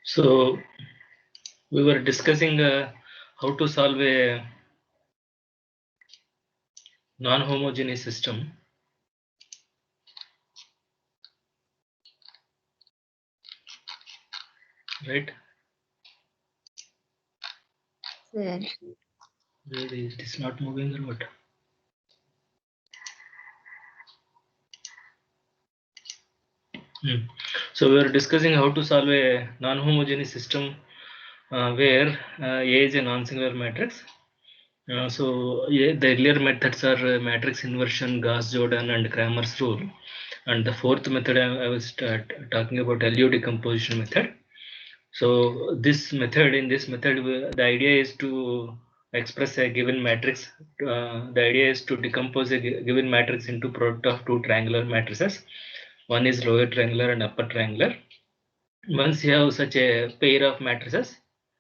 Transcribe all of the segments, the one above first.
So we were discussing how to solve a non-homogeneous system, right? Sir. Where is it? Is not moving or what? So we were discussing how to solve a non-homogeneous system where A is a non-singular matrix. The earlier methods are matrix inversion, Gauss-Jordan, and Cramer's rule. And the fourth method I was talking about LU decomposition method. So in this method, the idea is to express a given matrix. The idea is to decompose a given matrix into product of two triangular matrices. One is lower triangular and upper triangular. Once you have such a pair of matrices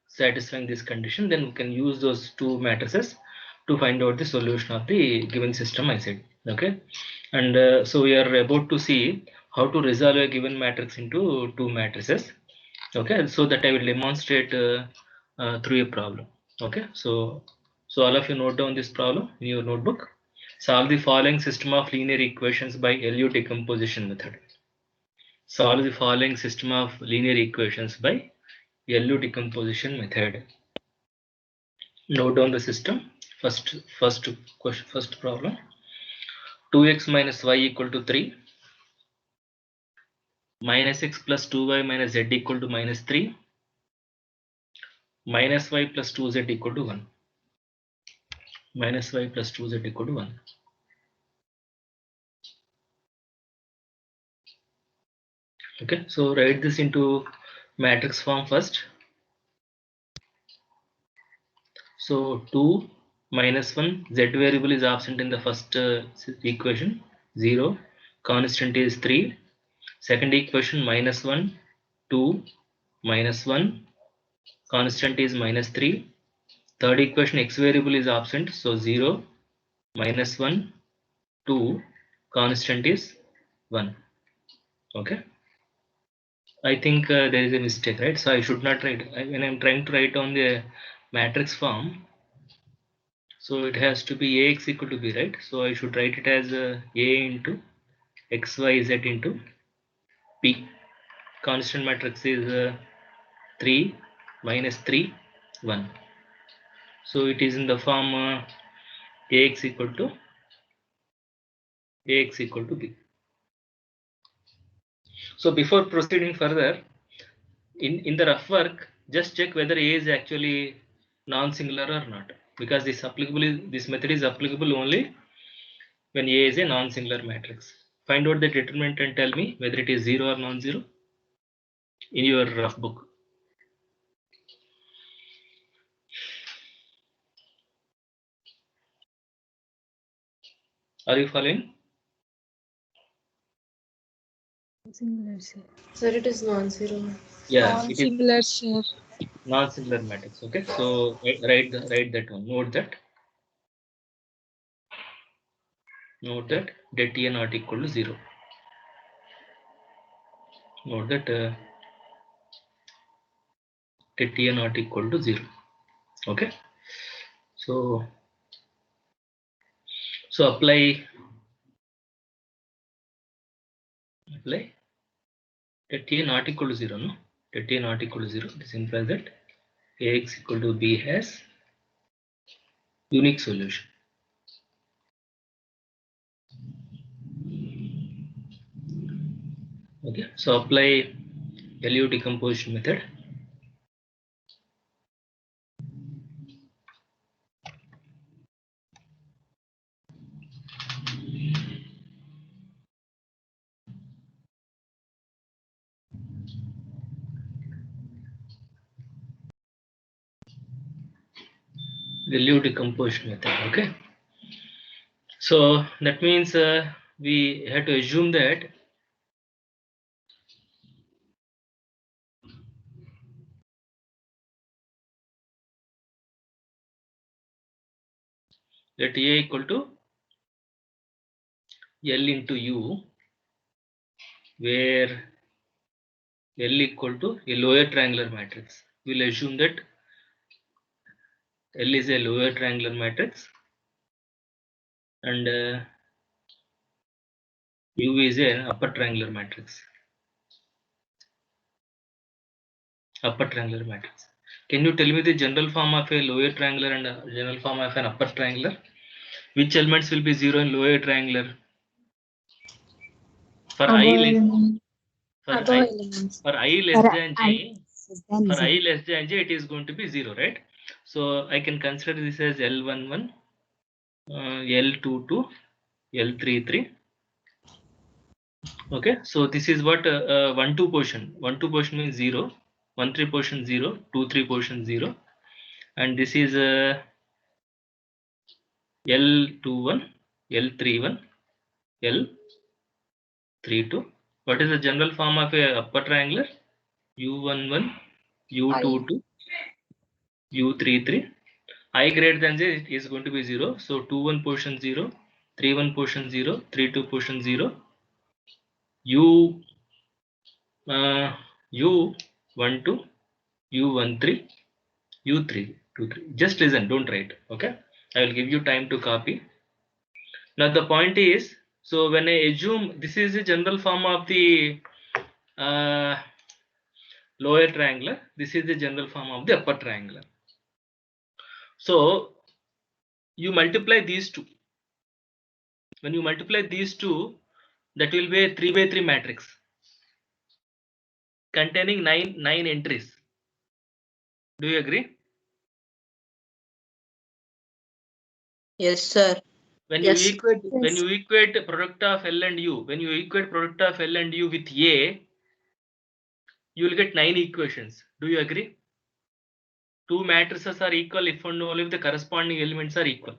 satisfying this condition, then we can use those two matrices to find out the solution of the given system, I said. Okay, and so we are about to see how to resolve a given matrix into two matrices. Okay, so that I will demonstrate through a problem. Okay, so all of you note down this problem in your notebook. Solve the following system of linear equations by LU decomposition method. Solve the following system of linear equations by LU decomposition method. Note down the system. First problem. 2x minus y equal to 3. Minus x plus 2y minus z equal to minus 3. Minus y plus 2z equal to 1. Minus y plus 2z equal to 1. Okay, so write this into matrix form first. So 2 minus 1, z variable is absent in the first equation, 0. Constant is 3. Second equation, minus 1, 2, minus 1. Constant is minus 3. Third equation, x variable is absent, so 0, minus 1, 2. Constant is 1. Okay. I think there is a mistake, right? So I should not write, when I'm trying to write on the matrix form, so it has to be Ax equal to B, right? So I should write it as A into XYZ into P. Constant matrix is 3 minus 3, 1. So it is in the form Ax equal to B. So before proceeding further, in the rough work, just check whether A is actually non-singular or not, because this method is applicable only when A is a non-singular matrix. Find out the determinant and tell me whether it is 0 or non-zero in your rough book. Are you following? Singular, sir. Sir, it is non-zero. Yeah, it is Non-singular, sir. non-singular matrix. Okay, so write that one. Note that det A not equal to 0. Note that det A not equal to 0. Okay, so apply det A not equal to 0. No, det A not equal to 0. This implies that Ax equal to B has unique solution. Okay, so apply LU decomposition method. LU decomposition method. Okay, so that means we have to assume that let A equal to L into U, where L equal to a lower triangular matrix. We'll assume that L is a lower triangular matrix and U is an upper triangular matrix. Upper triangular matrix. Can you tell me the general form of a lower triangular and a general form of an upper triangular? Which elements will be 0 in lower triangular? For I less than j, it is going to be 0, right? So I can consider this as L11, L22, L33. Okay, so this is what 1-2 portion. 1-2 portion means 0, 1-3 portion 0, 2-3 portion 0, and this is L21, L31, L32. What is the general form of a upper triangular? U11, U22, U33. I greater than j is going to be 0. So 2-1 portion 0, 3-1 portion 0, 3-2 portion 0. U U12, U13, U323. Just listen, don't write. Okay, I will give you time to copy. Now the point is, so when I assume this is the general form of the lower triangular, this is the general form of the upper triangular. So you multiply these two. When you multiply these two, that will be a 3x3 matrix containing nine entries. Do you agree? Yes, sir. When Yes. you equate product of L and U, when you equate product of L and U with A, you will get 9 equations. Do you agree? 2 matrices are equal if and only if the corresponding elements are equal.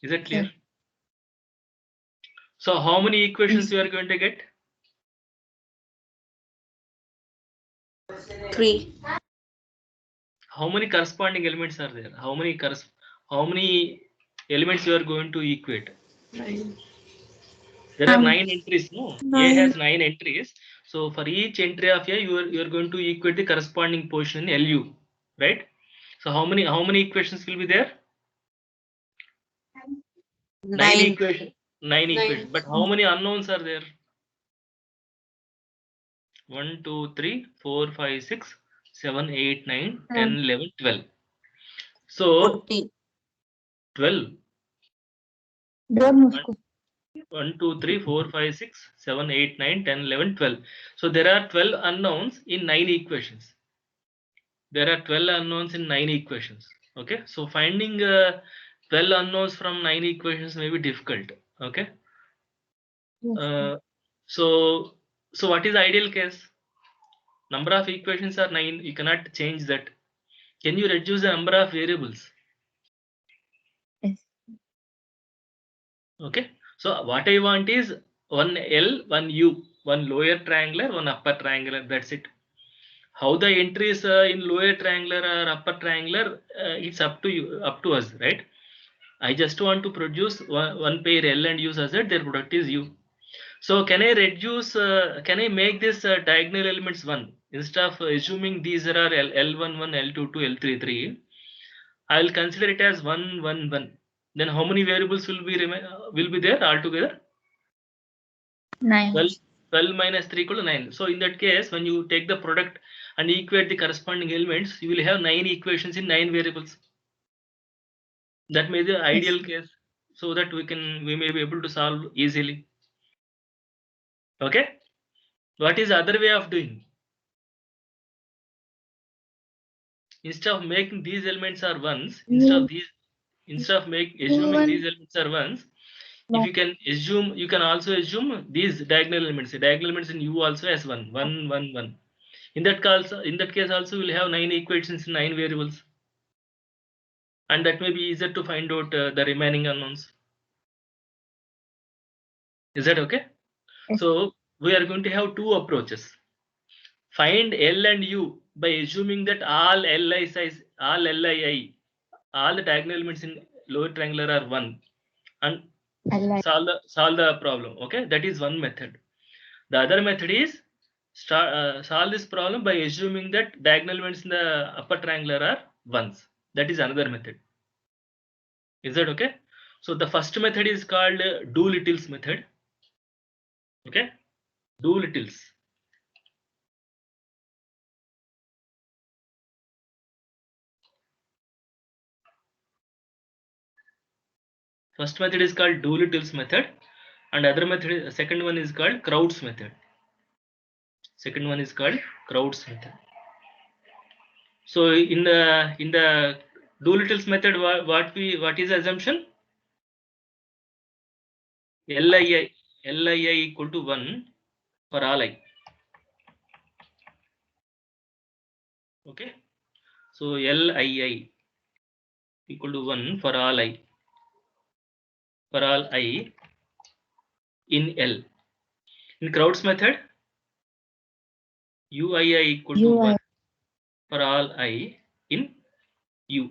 Is that clear? So how many equations you are going to get? 3. How many corresponding elements are there? How many elements you are going to equate? 9. There are 9 entries. No, A has 9 entries. So for each entry of A, you are going to equate the corresponding portion in LU, right? So how many equations will be there? 9 equations. 9 equations. But how many unknowns are there? 1, 2, 3, 4, 5, 6, 7, 8, 9, 10, 11, 12. So 40. 12. Door मुझको 1, 2, 3, 4, 5, 6, 7, 8, 9, 10, 11, 12. So there are 12 unknowns in 9 equations. There are 12 unknowns in 9 equations. Okay, so finding 12 unknowns from 9 equations may be difficult. Okay, so what is ideal case? Number of equations are 9. You cannot change that. Can you reduce the number of variables? Yes. Okay, so what I want is one L, one U, one lower triangular, one upper triangular. That's it. How the entries in lower triangular or upper triangular, it's up to you, up to us, right? I just want to produce one pair L and U such that their product is U. So can I reduce? Can I make this diagonal elements 1 instead of assuming these are L11, L22, L33? I will consider it as 1, 1, 1. Then how many variables will be there altogether? 9. 12 minus 3 equal to 9. So in that case, when you take the product and equate the corresponding elements, you will have 9 equations in 9 variables. That may be the ideal case, so that we may be able to solve easily. Okay. What is the other way of doing? Instead of making these elements are ones, instead of assuming these elements are ones, if you can assume, you can also assume these diagonal elements. The diagonal elements in U also as 1, 1, 1, 1. In that case also we'll have 9 equations in 9 variables, and that may be easier to find out the remaining unknowns. Is that okay? Yes. So we are going to have 2 approaches. Find L and U by assuming that all the diagonal elements in lower triangular are 1, and solve the problem. Okay, that is one method. The other method is solve this problem by assuming that diagonal elements in the upper triangular are ones. That is another method. Is that okay? So the first method is called Doolittle's method. Okay, Doolittle's. First method is called Doolittle's method, and other method, second one is called Crowd's method. Second one is called Crowd's method. So in the Doolittle's method, what is the assumption? Lii equal to 1 for all I. Okay, so Lii equal to 1 for all I. For all I in L. In Crowd's method, Uii equal to 1 for all I in U.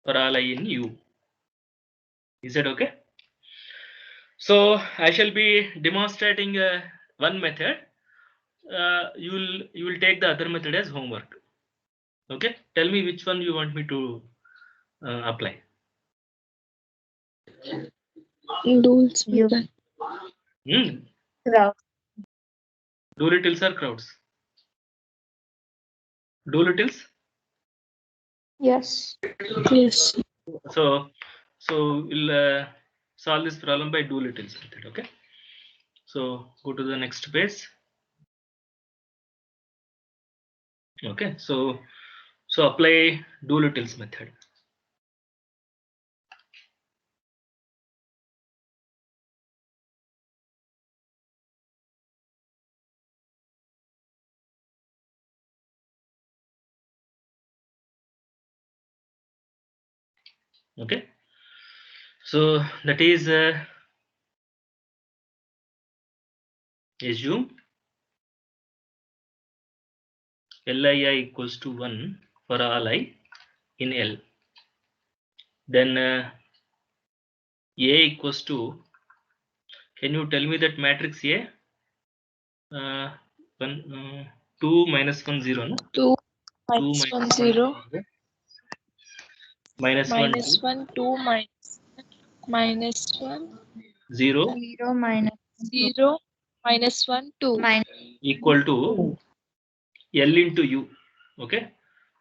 For all I in U. Is that okay? So I shall be demonstrating one method. You will take the other method as homework. Okay, tell me which one you want me to apply. Dool's You. method. Crowd. Doolittle's or Crowds? Doolittle's. Yes. Yes. So we'll solve this problem by Doolittle's method. Okay. So go to the next page. Okay. So apply Doolittle's method. Okay. So that is assume Lii equals to 1 for all I in L. Then A equals to, can you tell me that matrix A? 2 minus 1 0, no? 2 2 minus 1 0 minus 1 minus 1 2 minus 1 0 0 minus 0 minus 1 2 equal to L into U. Okay.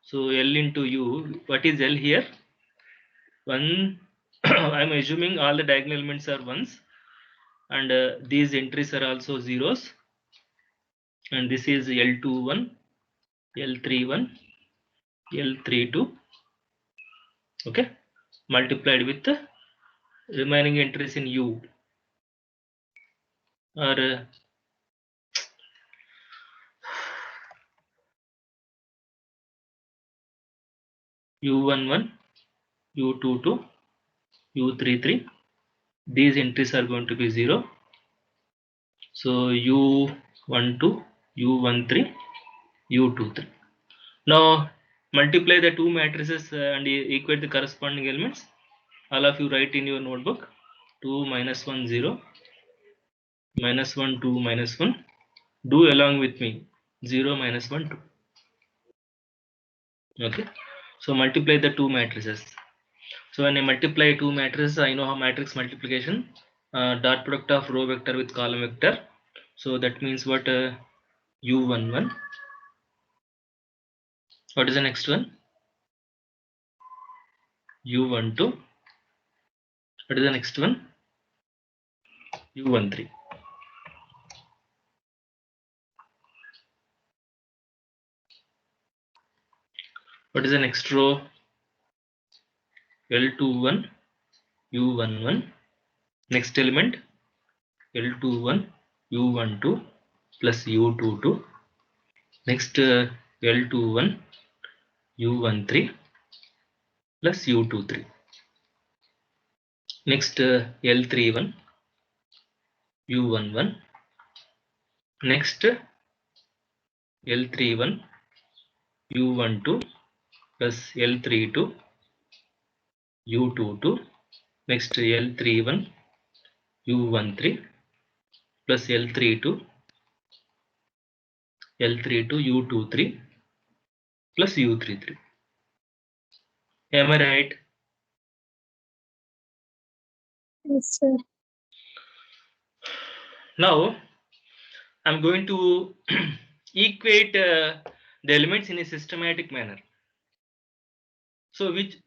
So L into U. What is L here? 1. I'm assuming all the diagonal elements are ones, and these entries are also zeros. And this is L21, L31, L32. Okay, multiplied with the remaining entries in U, or U11, U22, U33. These entries are going to be 0. So U12, U13, U23. Now multiply the two matrices and equate the corresponding elements. All of you write in your notebook. 2 minus 1 0, minus 1 2 minus 1. Do along with me. 0 minus 1 2. Okay. So multiply the two matrices. So when I multiply two matrices, I know how matrix multiplication. Dot product of row vector with column vector. So that means what? U11. What is the next one? U12. What is the next one? U13. What is the next row? L21, U11. Next element L21, U12 plus U22. Next L21, U13 plus U23. Next L31, U11. Next L31, U12 plus L32, U22. Next L31, U13 plus L32, L3 to U23 plus U33. Am I right? Yes, sir. Now I'm going to equate the elements in a systematic manner. So which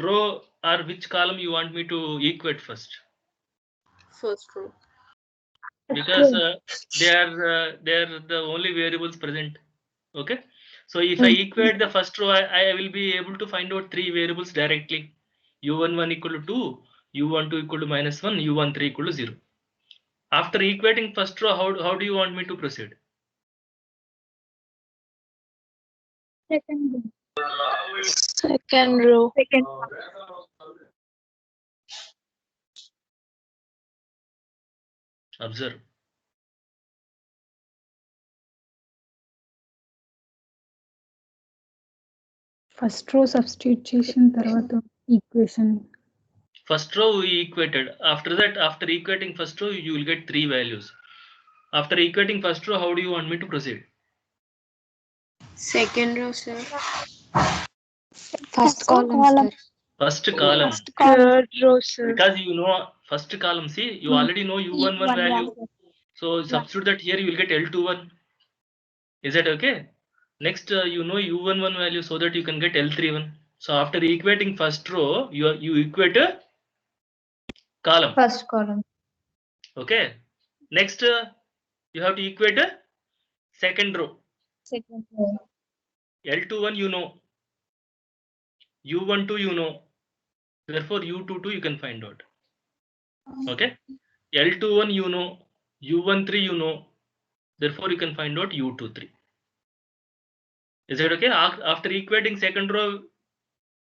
row or which column you want me to equate first? First row. Because they are the only variables present. Okay, so if I equate the first row, I will be able to find out three variables directly. U11 equal to 2, U12 equal to -1, U13 equal to 0. After equating first row, how do you want me to proceed? Second row. Second row. Second. Observe. First row substitution తర్వాత equation First row we equated. After that, after equating first row, you will get three values. After equating first row, how do you want me to proceed? Second row, sir. First column, sir. First column. Third row, sir. Because you know first column, see, you already know U11 value. So substitute that here, you will get L21. Is that okay? Next, you know U11 value so that you can get L31. So after equating first row, you equate a column. First column. Okay. Next, you have to equate a second row. Second row. L21 you know. U12 you know. Therefore U22 you can find out. Okay. L21 you know. U13 you know. Therefore you can find out U23. Is that okay? After equating second row,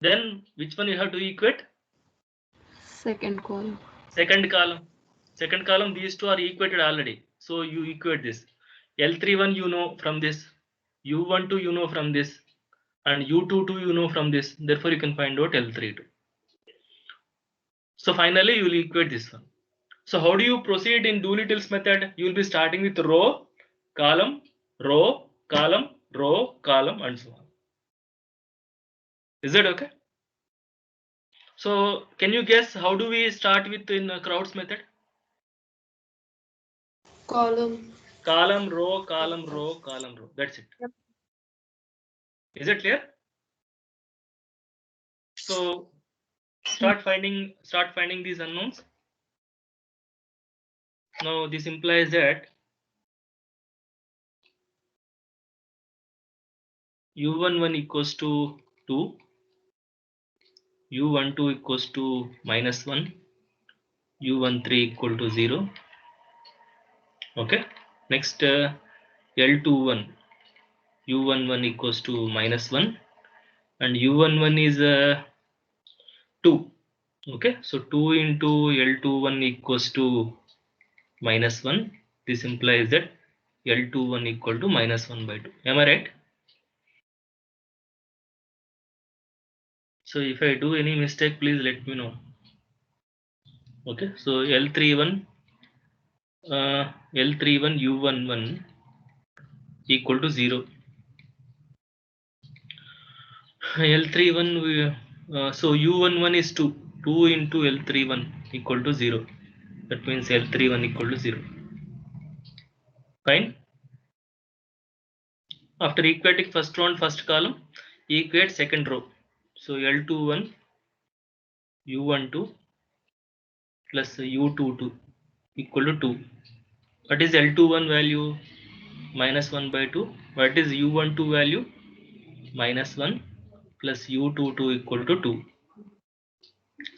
then which one you have to equate? Second column. Second column. Second column, these two are equated already. So you equate this. L31 you know from this. U12 you know from this. And U22 you know from this. Therefore you can find out L32. So finally you will equate this one. So how do you proceed in Doolittle's method? You will be starting with row, column, row, column, row, column, and so on. Is that okay? So can you guess how do we start with in Crowd's method? Column. Column, row, column, row, column, row. That's it. Yep. Is it clear? So start finding these unknowns. Now this implies that U11 equals to 2, U12 equals to -1, U13 equal to 0. Okay. Next, L21, U11 equals to -1, and U11 is 2. Okay. So 2 into L21 equals to -1. This implies that L21 equal to -1/2. Am I right? So if I do any mistake, please let me know. Okay. So L31 U11 equal to 0. L31 so U11 is 2. 2 into L31 equal to 0. That means L31 equal to 0. Fine. After equating first row and first column, equate second row. So L21 U12 plus U22 equal to 2. What is L21 value? -1/2. What is U12 value? -1 plus U22 equal to 2.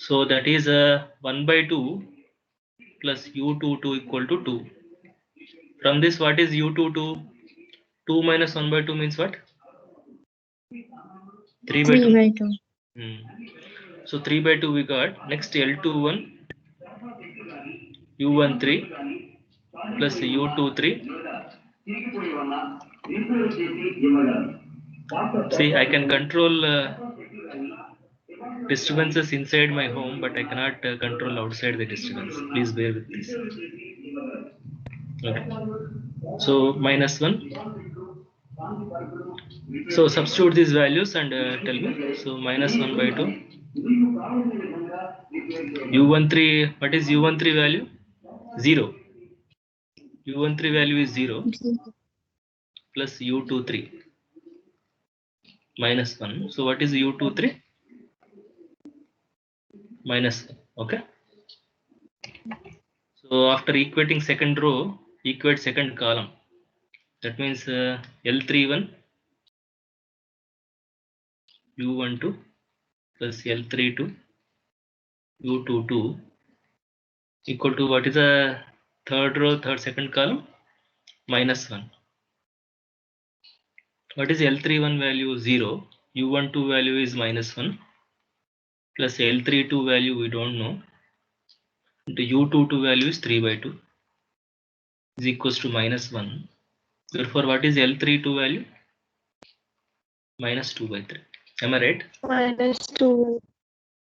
So that is 1/2 plus U22 equal to 2. From this, what is U22? 2 minus 1/2 means what? 3/2. 3/2. So 3/2 we got. Next L21 U13 plus U23. See, I can control disturbances inside my home, but I cannot control outside the disturbance. Please bear with this. Okay. So minus 1. So substitute these values and tell me. So minus 1 by 2. U13, what is U13 value? 0. U13 value is 0 plus U23 minus 1. So what is U23? Minus 1. Okay. So after equating second row, equate second column. That means L31 U12 plus L32 U22 equal to what is the third row, second column? Minus 1. What is L31 value? 0. U12 value is minus 1 plus L32 value we don't know. The U22 value is 3 by 2 is equals to minus 1. Therefore, what is L32 value? Minus 2 by 3. Am I right? Minus 2.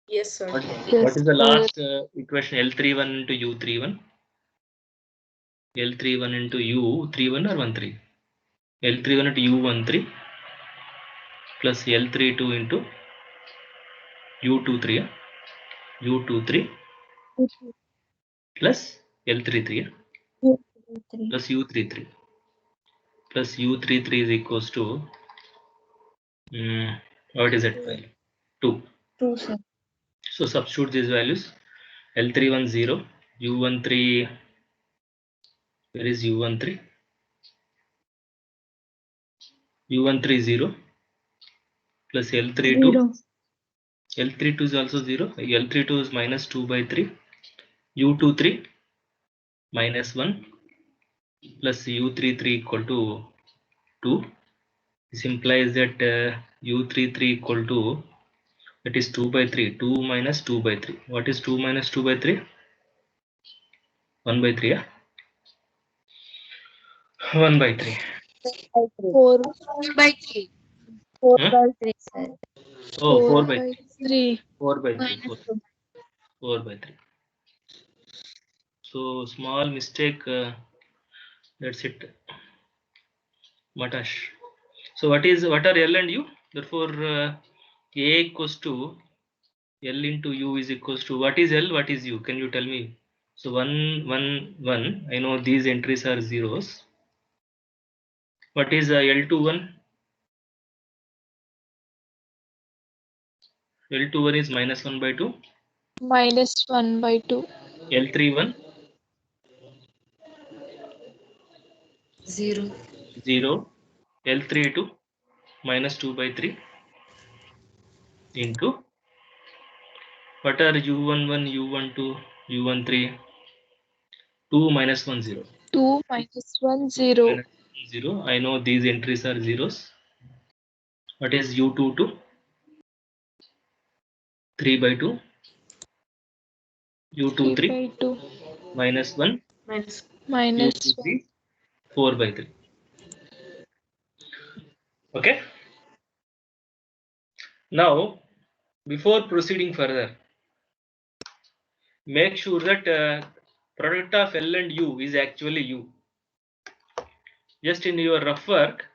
Yes, sir. What Yes, is the sir. last equation? L31 into U31? L31 into U31 or 13? L31 into U13 plus L32 into U23. U23 plus L33 plus U33 plus U33 is equals to what is that value? 2. 2, sir. So substitute these values. L31 0, U13, where is U13? U13 0 plus L32. 0. L32 is also 0. L32 is minus 2 by 3. U23 minus 1 plus U33 equal to 2. This implies that U33 equal to, that is 2 by 3. 2 minus 2 by 3. What is 2 minus 2 by 3? 1 by 3. Yeah? 1 by 3. 4 By 3. 4 Huh? by 3, sir. Oh, 4 4 by by 3. 3. 4 by 3. Minus 2. 4 by 3. So small mistake. That's it. Matash. So what are L and U? Therefore, A equals to L into U is equals to, what is L? What is U? Can you tell me? So 1, 1, 1. I know these entries are zeros. What is L21? L21 is minus 1 by 2. Minus 1 by 2. L31 0. 0. L32 minus 2 by 3 into, what are U11, U12, U13? 2 minus 1 0. 2 minus 1 0. Minus 0. I know these entries are zeros. What is U22? 3 by 2. 3 U23 by 2. minus 1. Minus. Minus 1. U23 4 by 3. Okay. Now, before proceeding further, make sure that product of L and U is actually U. Just in your rough work,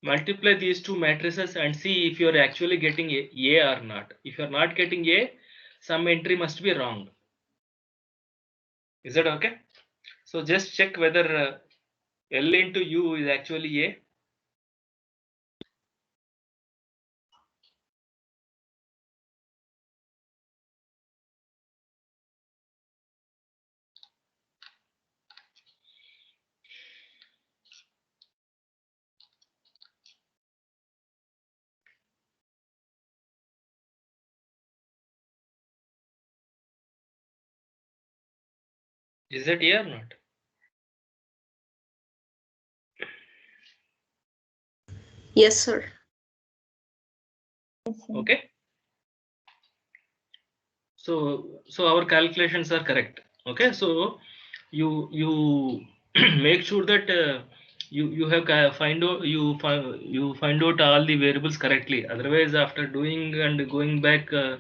multiply these two matrices and see if you are actually getting A or not. If you are not getting A, some entry must be wrong. Is that okay? So just check whether L into U is actually A. Is that A or not? Yes, sir. Okay. So our calculations are correct. Okay. So you make sure that you have find out all the variables correctly. Otherwise, after doing and going back will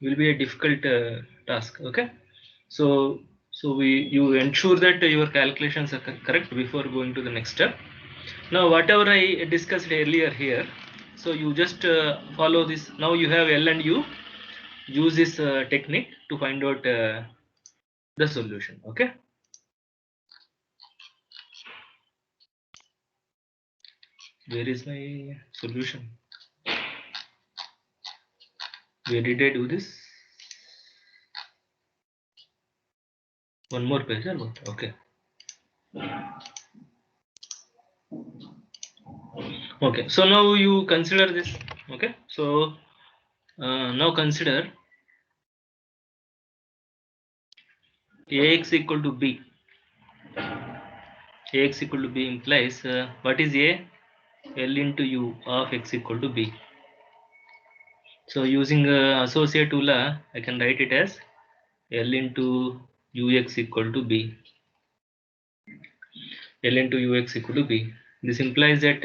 be a difficult task. Okay. So So you ensure that your calculations are correct before going to the next step. Now whatever I discussed earlier here, so you just follow this. Now you have L and U. Use this technique to find out the solution. Okay. Where is my solution? Where did I do this? One more page or what? Okay. Okay. So now you consider this. Okay. So now consider Ax equal to B. Ax equal to B implies what is A? L into U of x equal to B. So using associate law, I can write it as L into Ux equal to B. L into Ux equal to B. This implies that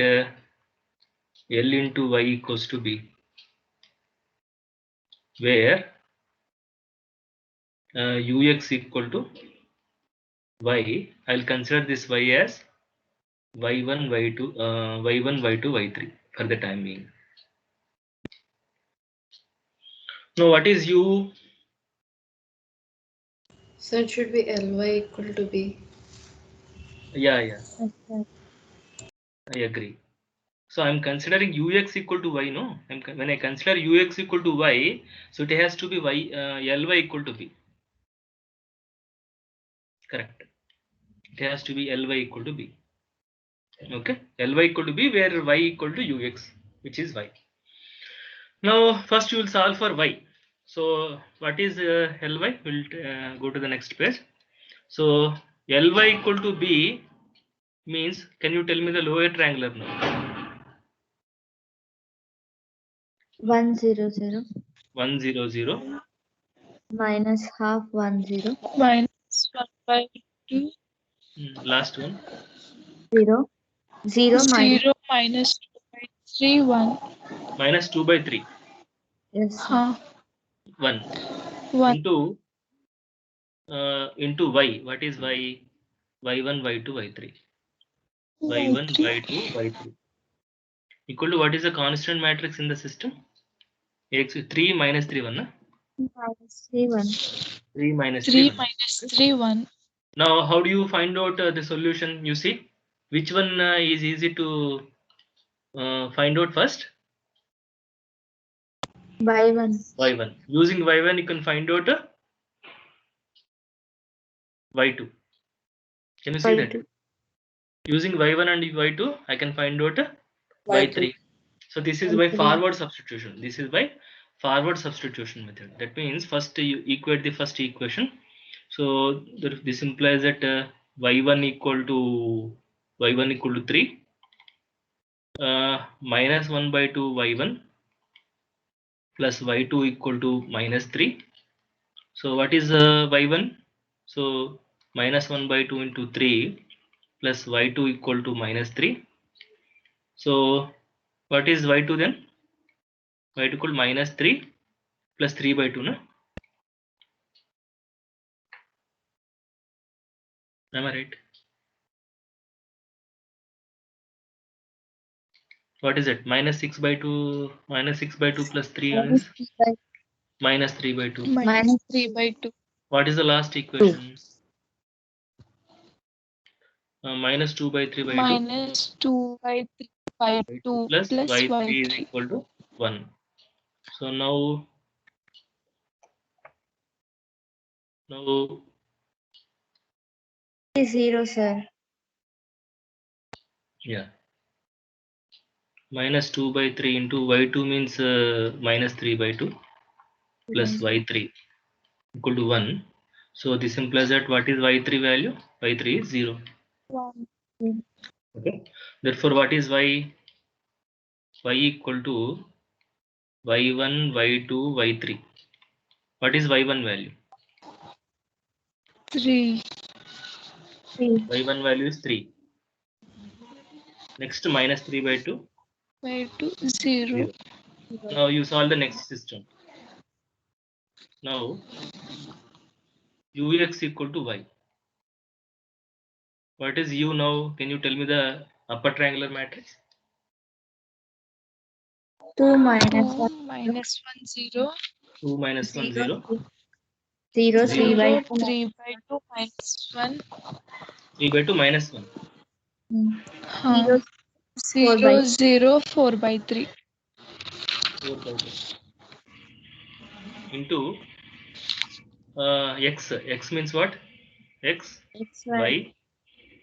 L into Y equals to B, where Ux equal to Y. I'll consider this Y as Y1, Y2, Y1, Y2, Y3 for the time being. Now what is U? So it should be Ly equal to B. Yeah, Yes, sir. I agree. So I'm considering Ux equal to Y, no? When I consider Ux equal to Y, so it has to be Y, Ly equal to B. Correct. It has to be Ly equal to B. Okay. Ly equal to B, where Y equal to Ux, which is Y. Now first you will solve for Y. So what is Ly? We'll go to the next page. So Ly equal to B means, can you tell me the lower triangular now? 100 100 minus half 10 minus 1/2. last one 0 0 minus 0 minus 2/3 1. minus 2 by 3 yes sir. 1 1. into Y. What is Y? Y1, Y2, Y3. Y1, Y3. Y2, Y3 equal to what is the constant matrix in the system? X 3 minus 3 1. minus 3 1 3 minus 3 3 1. minus 3 1. Now how do you find out the solution? You see which one is easy to find out first? by 1 Y1. Using Y1 you can find out Y2. Can you see by that? 2 Using Y1 and Y2 I can find out Y3. So this is by by 3 forward substitution. This is by forward substitution method. That means first you equate the first equation. So this implies that y1 equal to 3 minus 1 by 2 y1 plus y2 equal to minus 3. So what is y1? So minus 1 by 2 into 3 plus y2 equal to minus 3. So what is y2 then? Y2 equal minus 3 plus 3 by 2, no? Am I right? What is it? Minus 6 by 2, minus 6 by 2 plus 3 minus is 3 by minus 3 by 2. Minus 3/2. What is the last equation? Minus 2 by 3 by 2 Minus 2/3/2 plus plus y3 is y3. equal to 1. So now is 0 sir. yeah, minus 2 by 3 into y2 means minus 3 by 2 plus y3 equal to 1. So this implies that what is y3 value? Y3 is 0. 1. Okay. Therefore, what is y? Y equal to y1, y2, y3. What is y1 value? 3. 3 Y1 value is 3. Next minus 3 by 2. By 2 0. 0. Now you solve the next system. Now ux equal to y. What is u now? Can you tell me the upper triangular matrix? 2 minus 2 1, minus 1 0 2 minus 1 0, 0 0, 3 by 0 2. 3 by 2 minus 1 3 by 2 minus 1 0, 4 by 0 0 4 by 3 4 by 3 into x means what? X x, y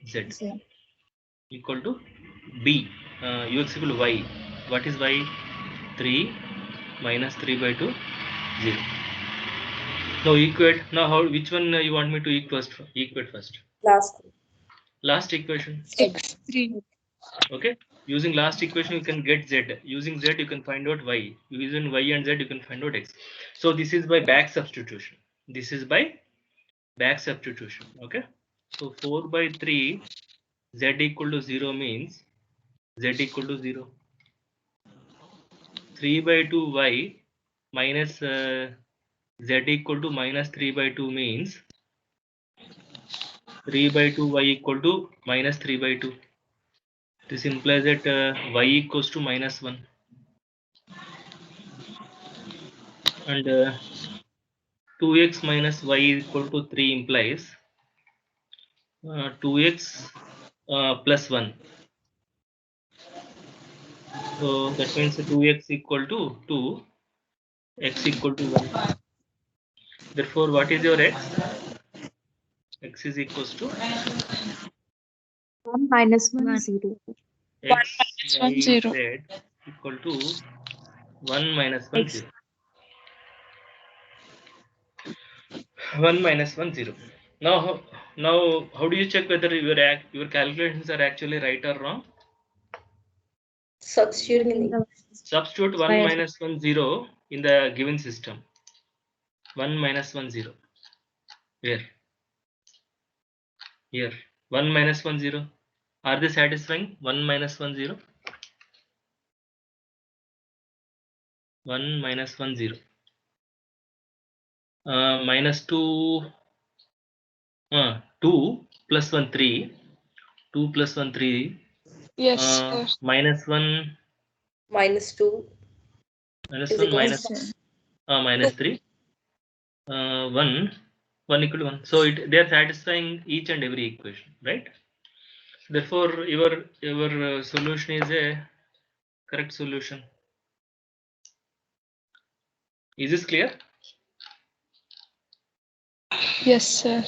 z y. equal to b, ux equal to y. What is y? 3 minus 3 by 2 0. Now equate. Now how? Which one you want me to equate first? Last equation. x3 Okay. Using last equation you can get z. Using z you can find out y. Using y and z you can find out x. So this is by back substitution. This is by back substitution. Okay. So 4 by 3 z equal to 0 means z equal to 0. 3 by 2 y minus z equal to minus 3 by 2 means 3 by 2 y equal to minus 3 by 2. This implies that y equals to minus 1. And 2x minus y equal to 3 implies 2x plus 1. So that means 2x equal to 2, x equal to 1. Therefore, what is your x? X is equals to 1 minus 1, 1 0. x minus 1 y 0 z equal to 1 minus 1 X. 0. 1 minus 1 0. Now how do you check whether your calculations are actually right or wrong? Substituting the Substitute 1 minus 1 0 in the given system. 1 minus 1 0. Where? Here. 1 minus 1 0. Are they satisfying? 1 minus 1 0. 1 minus 1 0. Minus 2. 2 plus 1 3. 2 plus 1 3. yes sir Minus 1 minus 2 minus is 1 equal minus to minus 3. 1 equal to 1. So they are satisfying each and every equation, right? Therefore, your solution is a correct solution. Is this clear? yes sir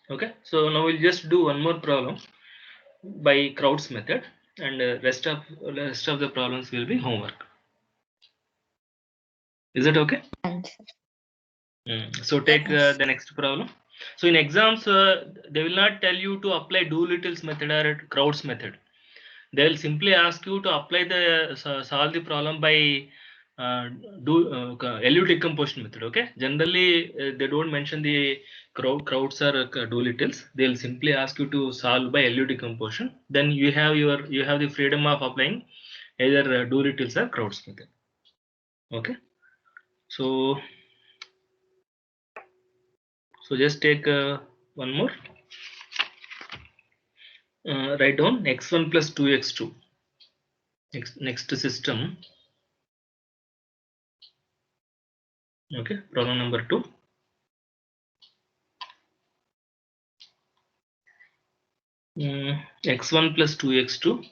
Okay. So now we'll just do one more problem by Crowd's method, and rest of the problems will be homework. Is it okay? So take the next problem. So in exams, they will not tell you to apply Doolittle's method or Crowd's method. They will simply ask you to apply solve the problem by LU decomposition method. Okay. Generally, they don't mention the Crowds or Doolittle's. They'll simply ask you to solve by LU decomposition. Then you have the freedom of applying either Doolittle's or Crowd's method. Okay. So just take one more. Write down x1 plus 2x2. Next system. Okay, problem number 2. X1 plus 2x2.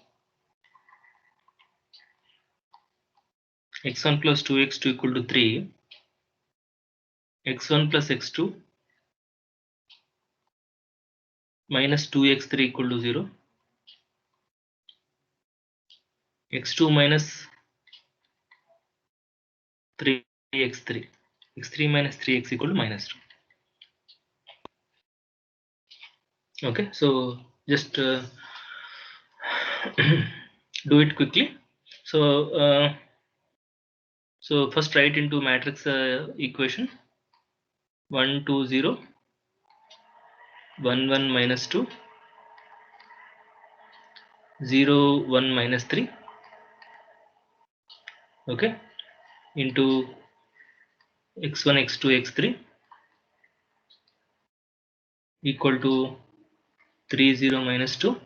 X1 plus 2x2 equal to 3. X1 plus x2 minus 2x3 equal to 0. X2 minus 3x3. X3 minus 3x equal to minus 2. Okay, so just do it quickly. So first write into matrix equation 1 2 0 1 1 minus 2 0 1 minus 3. Okay, into x1 x2 x3 equal to 3 0 minus 2,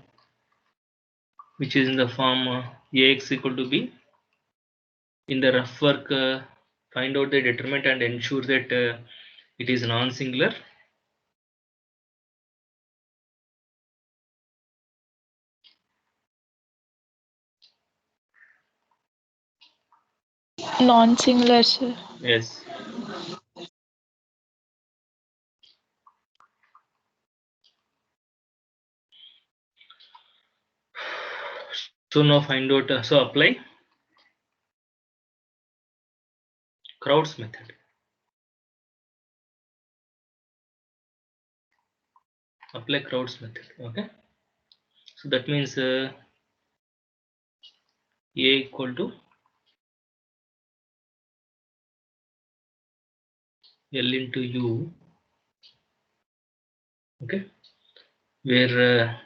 which is in the form Ax equal to B. In the rough work, find out the determinant and ensure that it is non-singular. Non-singular, sir. Yes. So now find out, so apply Crowd's method. Apply Crowd's method. Okay. So that means A equal to L into U. Okay. Where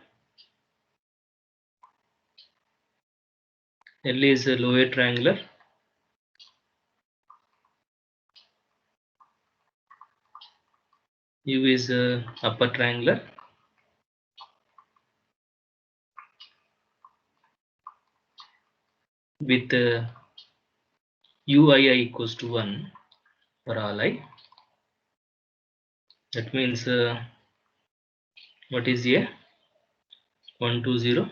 L is a lower triangular, U is a upper triangular, with UII equals to 1 for all I. That means what is A? 1 2 0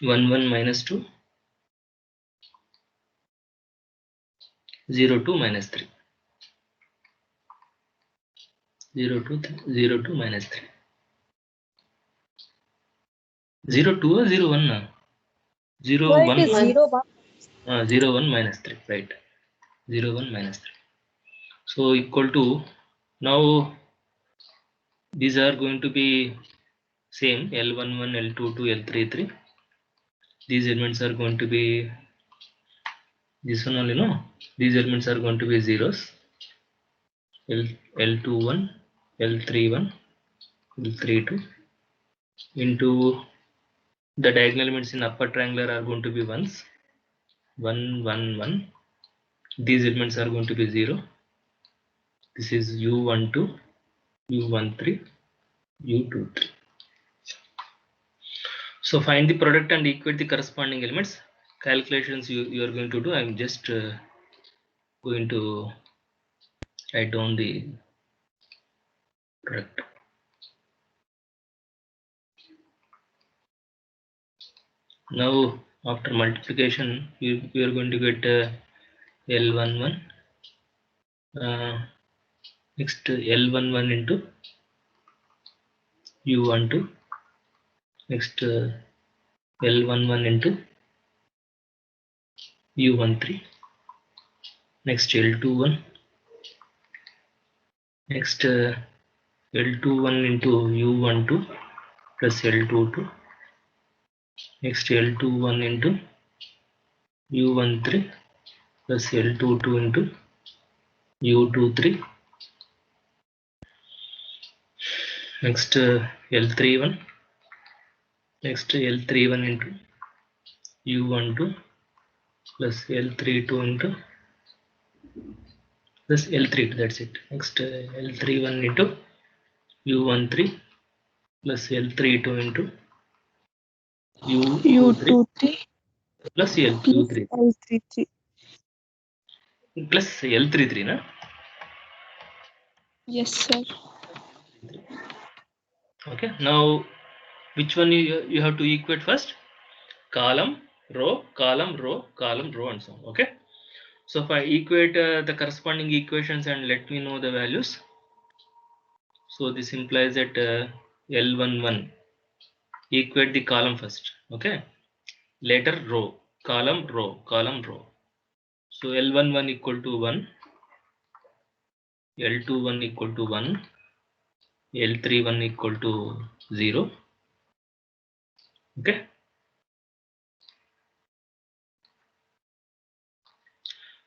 1 1 minus 2 0 2 minus 3 0 2 0 2 minus 3 0 2 or 0 1 0 Why 1 it is 0, ba? 0 1 minus 3, right? 0 1 minus 3. So equal to, now these are going to be same, L11 L22 L33. These elements are going to be this one only, no? These elements are going to be zeros. L21 L31 L32 into the diagonal elements in upper triangular are going to be ones. 1 1 1. These elements are going to be 0. This is U12 U13 U23. So find the product and equate the corresponding elements. Calculations you are going to do. I'm just going to write down the product. Now after multiplication, you are going to get L11. Next L11 into U12. Next L11 into U13. Next L21. Next L21 into U12 plus L22. Next L21 into U13 plus L22 into U23. Next L31. Next L31 into U12 plus L32 into plus L32. That's it. Next L31 into U13 plus L32 into U23 plus U33 L33. plus L33, na? Yes, sir. Okay. Now which one you have to equate first? Column, row, column, row, column, row, and so on. Okay. So if I equate the corresponding equations and let me know the values. So this implies that L11 equate the column first. Okay. Later row, column, row, column, row. So L11 equal to 1, L21 equal to 1, L31 equal to 0. Okay.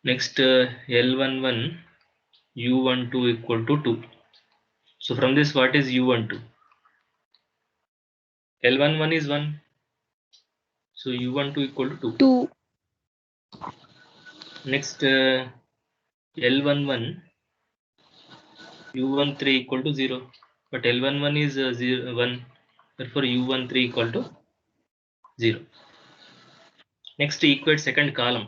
Next L11 U12 equal to 2. So from this, what is U12? L11 is 1. So U12 equal to 2. 2. Next L11 u13 equal to 0, but L11 is 0, 1, therefore u13 equal to 0. Next, equate second column.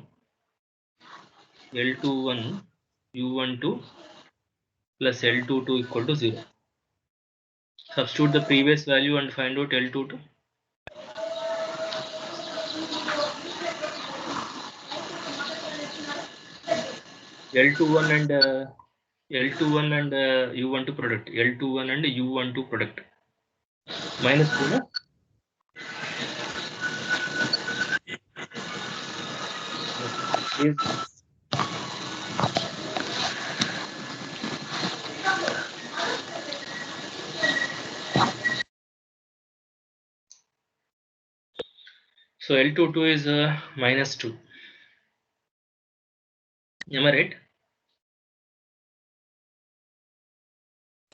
L21 u12 plus L22 equal to 0. Substitute the previous value and find out L22. L21 and u12 product. L21 and u12 product. Minus 2, no? Is so L22 is minus 2. Am I right?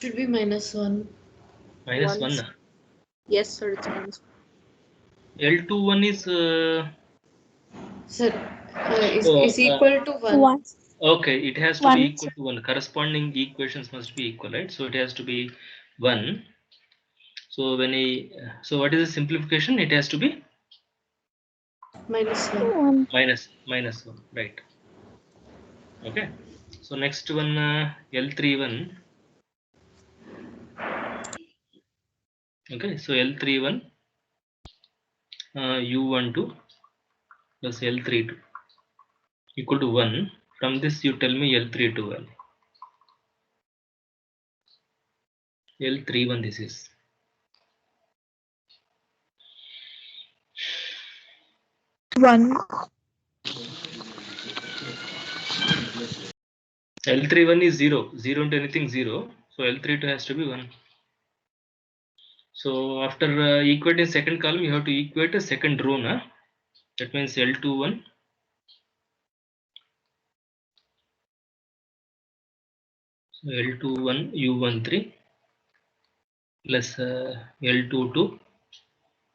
Should be -1. Minus Once. 1. Yes, sir. It's minus. L21 is Sir, Oh, is equal to 1. One. okay. It has to One. be equal to 1. Corresponding equations must be equal, right? So it has to be 1. So when so what is the simplification? It has to be -1. One. minus 1, right? Okay. So next one, L31. Okay. So L31 u12 plus L32 equal to 1. From this, you tell me L32 value. L31 this is. One. L31 is 0. 0 into anything 0. So L32 has to be 1. So after equating second column, you have to equate a second row. Na? That means L21 so L21 u13 plus L22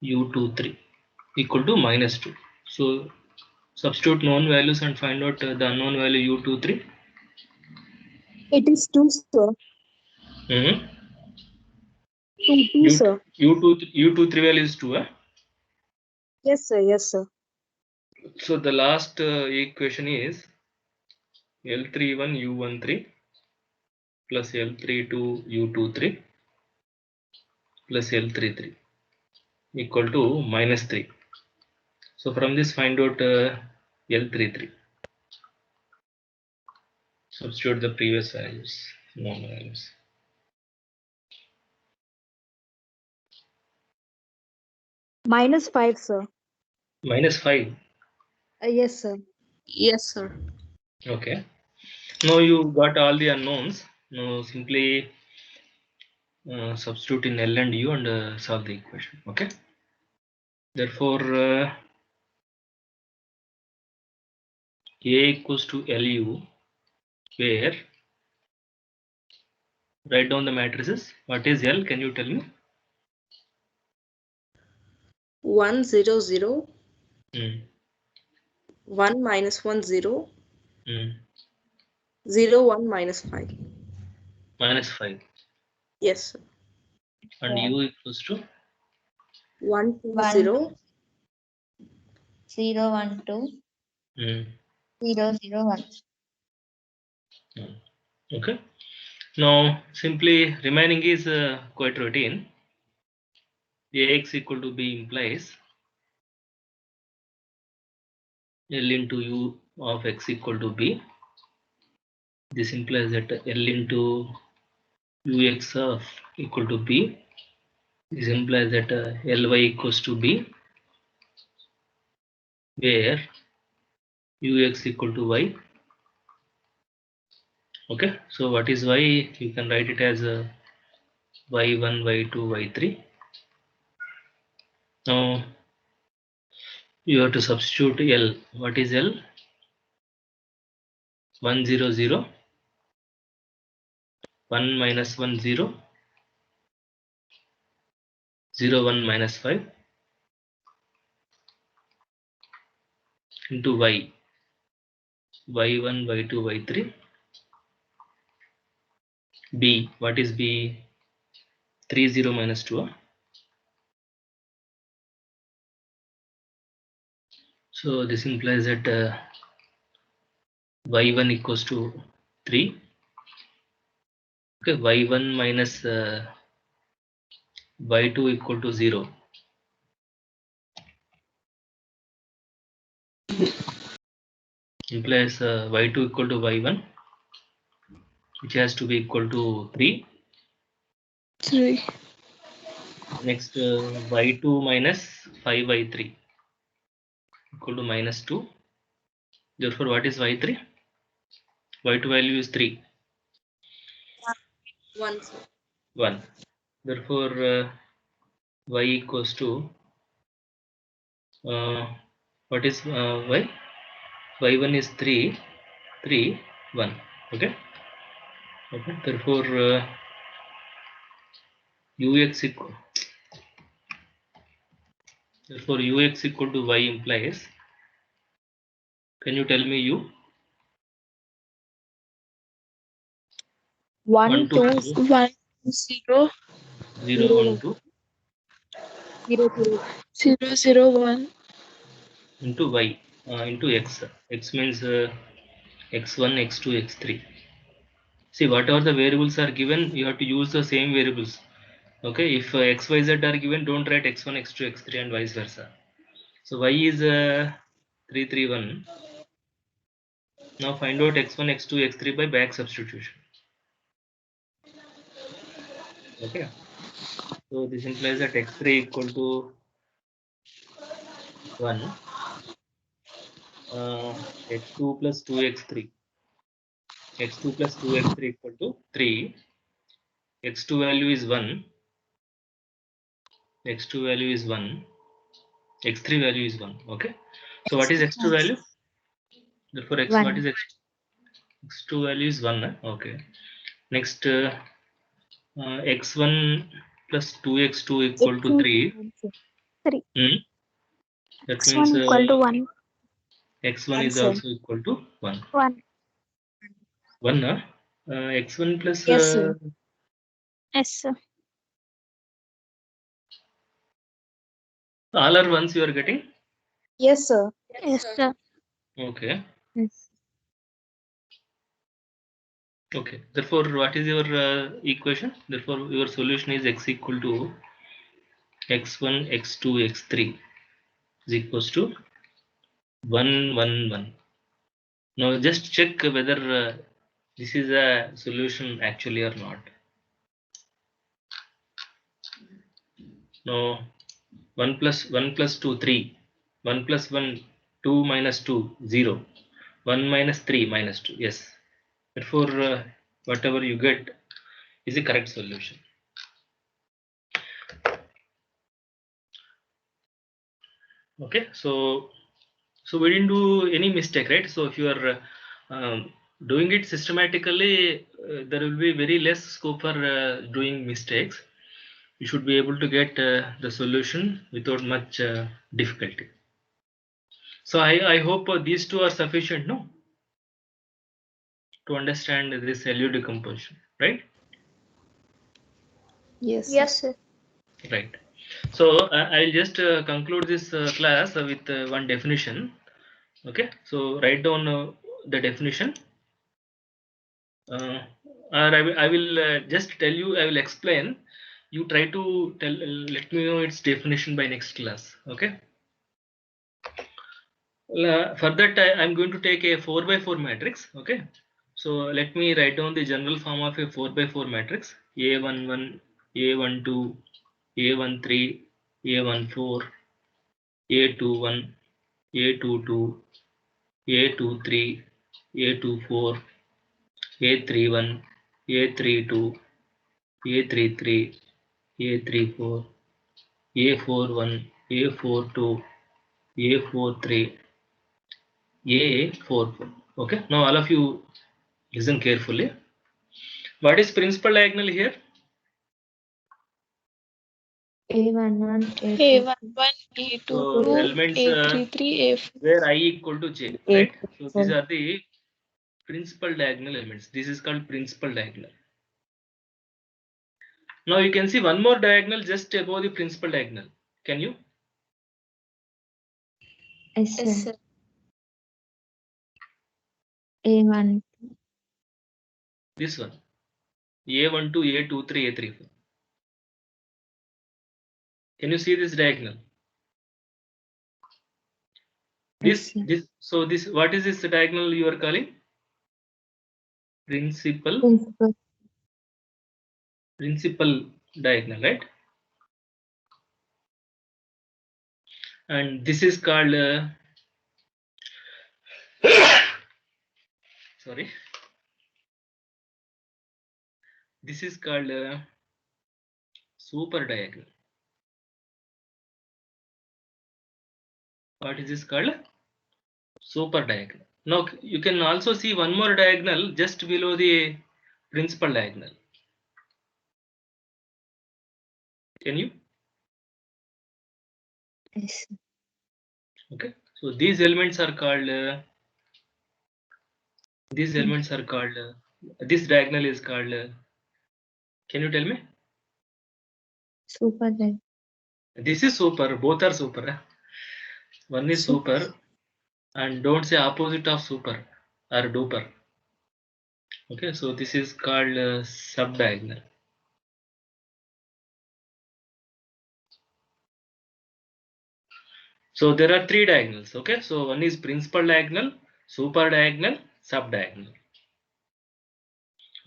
u23 equal to minus 2. So substitute known values and find out the unknown value u23. It is two, sir. Mm-hmm. Two, sir. u23 value is 2. Yes, sir. Yes, sir. So the last equation is L31 u13 plus L32 u23 plus L33 equal to minus 3. So from this find out L33. Substitute the previous values, known values. -5, sir. Minus 5. Yes, sir. Yes, sir. Okay. Now you got all the unknowns. Now simply substitute in L and U and solve the equation. Okay. Therefore, A equals to LU, where write down the matrices. What is L? Can you tell me? 1 0 0. Mm. 1 -1 0. Mm. 0 1 -5. Minus 5. Yes, sir. And Yeah. U equals to 1 2 One. 0. 0 1 2 mm. 0 0 1. Okay. Now simply remaining is quite routine. Ax equal to B implies L into U of x equal to B. This implies that L into Ux of equal to B. This implies that Ly equals to B, where Ux equal to Y. Okay, so what is Y? You can write it as Y1, Y2, Y3. Now you have to substitute L. What is L? 1 0 0, 1 minus 1 0, 0 1 minus 5 into Y. Y1, Y2, Y3 B. What is B? 3 0 minus 2. So this implies that y1 equals to 3. Okay, y1 minus y2 equal to 0. Implies y2 equal to y1, which has to be equal to 3. 3. Next, y2 minus 5y3 equal to minus 2. Therefore, what is y3? y2 value is 3. 1, sir. 1. Therefore, y equals to what is y? y1 is 3, 3, 1. Okay. Okay. Therefore, ux equal. Therefore, ux equal to y implies. Can you tell me u? 1, 2, 0, 1, 0, 0, 1, 2 0, 0. 0, 0, 1. into y into x. X means x1, x2, x3. See, whatever the variables are given, you have to use the same variables. Okay, if x, y, z are given, don't write x1, x2, x3 and vice versa. So y is 3, 3, 1. Now find out x1, x2, x3 by back substitution. Okay. So this implies that x3 equal to 1. X2 plus 2x3. X2 plus 2x3 equal to 3. X2 value is 1. X2 value is 1. X3 value is 1. Okay. So what is x2 value? Therefore, x, what is 1. x2 value is 1. Okay. Next, x1 plus 2x2 equal to 3. 3. That means X1 equal to 1. x1 1, is sir. also equal to 1. 1. 1. X1 plus Yes, sir. Yes, sir. all are ones you are getting. Yes, sir. Yes, sir. Okay. Yes. Okay. Therefore, what is your equation? Therefore, your solution is x equal to x1, x2, x3 is equals to 1, 1, 1. Now, just check whether this is a solution actually or not. No, 1 plus 2, 3. 1 plus 1, 2 minus 2, 0. 1 minus 3 minus 2. Yes. Therefore, whatever you get is the correct solution. Okay. So we didn't do any mistake, right? So if you are doing it systematically, there will be very less scope for doing mistakes. You should be able to get the solution without much difficulty. So I hope these two are sufficient, no, to understand this LU decomposition, right? Yes. Yes, sir. Right. So I'll just conclude this class with one definition. Okay. So write down the definition. Or I will just tell you. I will explain. You try to tell. Let me know its definition by next class. Okay. For that, I'm going to take a 4 by 4 matrix. Okay. So let me write down the general form of a 4 by 4 matrix. A11, A12, A13, A14, A21, A22, A23, A24, A31, A32, A33, A34, A41, A42, A43, A44. Okay. Now all of you listen carefully. What is principal diagonal here? A11, A11, So A22, elements A33, A4. where I equal to j, A. right? So these are the principal diagonal elements. This is called principal diagonal. Now you can see one more diagonal just above the principal diagonal. Can you? Yes, Yes, sir. sir. A1. This one. A12, A23, A34. Can you see this diagonal? Yes, sir. What is this diagonal you are calling? Principal diagonal, right? And this is called sorry. This is called super diagonal. What is this called? Super diagonal. Now you can also see one more diagonal just below the principal diagonal. Can you? Yes, sir. Okay. So these elements are called. This diagonal is called. Can you tell me? Super diagonal. This is super. Both are super. One is super, and don't say opposite of super or duper. Okay. So this is called subdiagonal. So there are three diagonals. Okay. So one is principal diagonal, super diagonal, subdiagonal.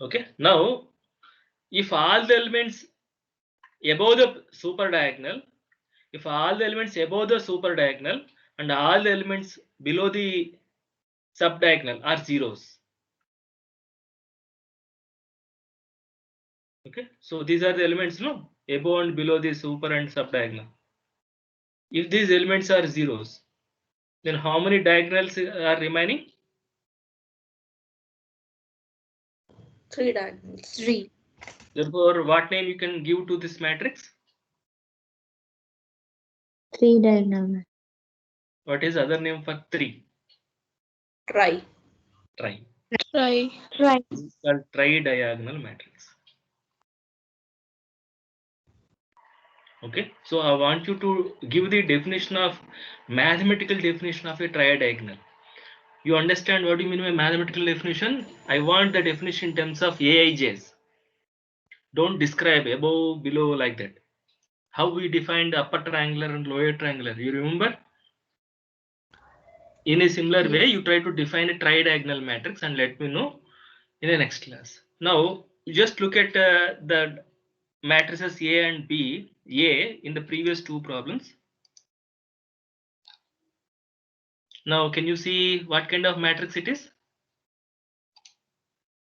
Okay. Now, if all the elements above the super diagonal, and all the elements below the subdiagonal are zeros. Okay. So these are the elements, no? Above and below the super and subdiagonal. If these elements are zeros, then how many diagonals are remaining? 3 diagonals. 3. Therefore, what name you can give to this matrix? 3 diagonal. What is other name for 3? Try. Tri. Try. This is called tri-diagonal matrix. Okay, so I want you to give the definition of mathematical definition of a tri-diagonal. You understand what you mean by mathematical definition? I want the definition in terms of AIJs. Don't describe above, below like that. How we defined upper triangular and lower triangular. You remember? In a similar way, you try to define a tri-diagonal matrix and let me know in the next class. Now, just look at the matrices A and B. A in the previous two problems. Now, can you see what kind of matrix it is?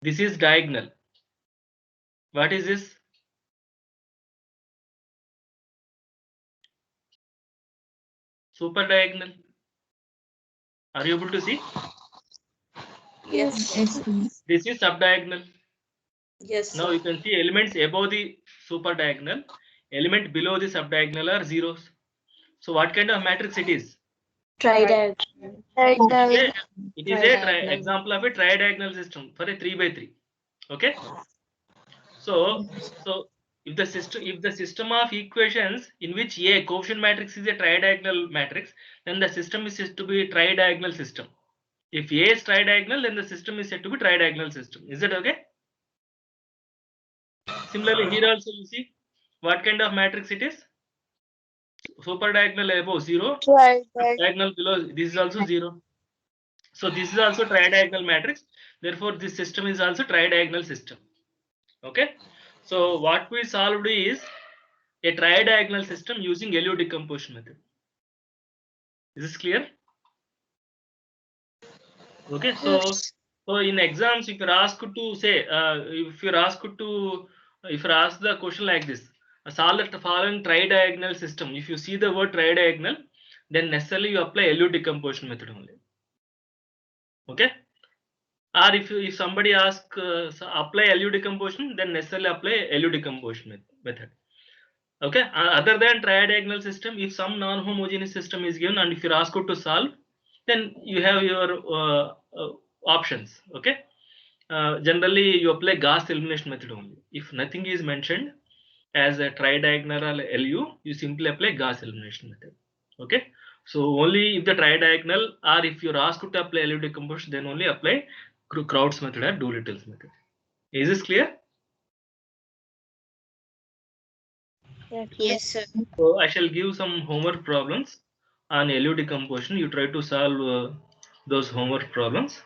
This is diagonal. What is this? Super diagonal. Are you able to see? Yes. Yes, sir. This is subdiagonal. Yes. Now you can see elements above the super diagonal, element below the subdiagonal are zeros. So what kind of matrix it is? Tri-diagonal. It is a example of a tri-diagonal system for a 3x3. Okay. So if the system of equations in which a quotient matrix is a tri-diagonal matrix, then the system is said to be a tri-diagonal system. If A is tri-diagonal, then the system is said to be tri-diagonal system. Is that okay? Similarly, here also you see what kind of matrix it is. Super diagonal above 0, diagonal below, this is also 0. So this is also tri-diagonal matrix. Therefore, this system is also tri-diagonal system. Okay. So what we solved is a tri-diagonal system using LU decomposition method. Is this clear? Okay. So in exams, if you're asked to say, if you're asked the question like this, solve the following tri-diagonal system. If you see the word tri-diagonal, then necessarily you apply LU decomposition method only. Okay. Or if somebody asks apply LU decomposition, then necessarily apply LU decomposition method. Okay. Other than tri-diagonal system, if some non-homogeneous system is given and if you're asked to solve, then you have your options. Okay. Generally, you apply Gauss elimination method only. If nothing is mentioned, as a tridiagonal LU, you simply apply Gauss elimination method. Okay. So only if the tridiagonal, or if you're asked to apply LU decomposition, then only apply Crowd's method or Doolittle's method. Is this clear? Yes, sir. So I shall give some homework problems on LU decomposition. You try to solve those homework problems.